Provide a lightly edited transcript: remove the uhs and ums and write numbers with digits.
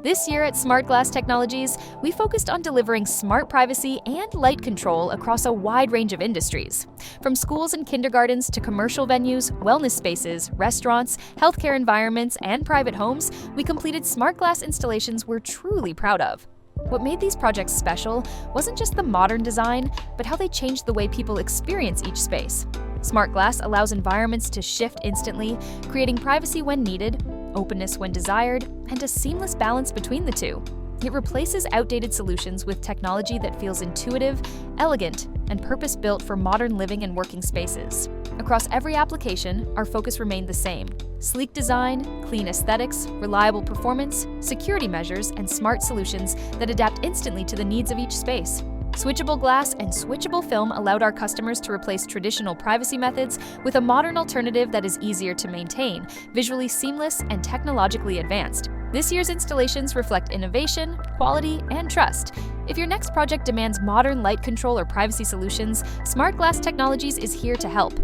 This year at Smart Glass Technologies, we focused on delivering smart privacy and light control across a wide range of industries. From schools and kindergartens to commercial venues, wellness spaces, restaurants, healthcare environments, and private homes, we completed smart glass installations we're truly proud of. What made these projects special wasn't just the modern design, but how they changed the way people experience each space. Smart glass allows environments to shift instantly, creating privacy when needed, openness when desired, and a seamless balance between the two. It replaces outdated solutions with technology that feels intuitive, elegant, and purpose-built for modern living and working spaces. Across every application, our focus remained the same: sleek design, clean aesthetics, reliable performance, security measures, and smart solutions that adapt instantly to the needs of each space. Switchable glass and switchable film allowed our customers to replace traditional privacy methods with a modern alternative that is easier to maintain, visually seamless, and technologically advanced. This year's installations reflect innovation, quality, and trust. If your next project demands modern light control or privacy solutions, Smart Glass Technologies is here to help.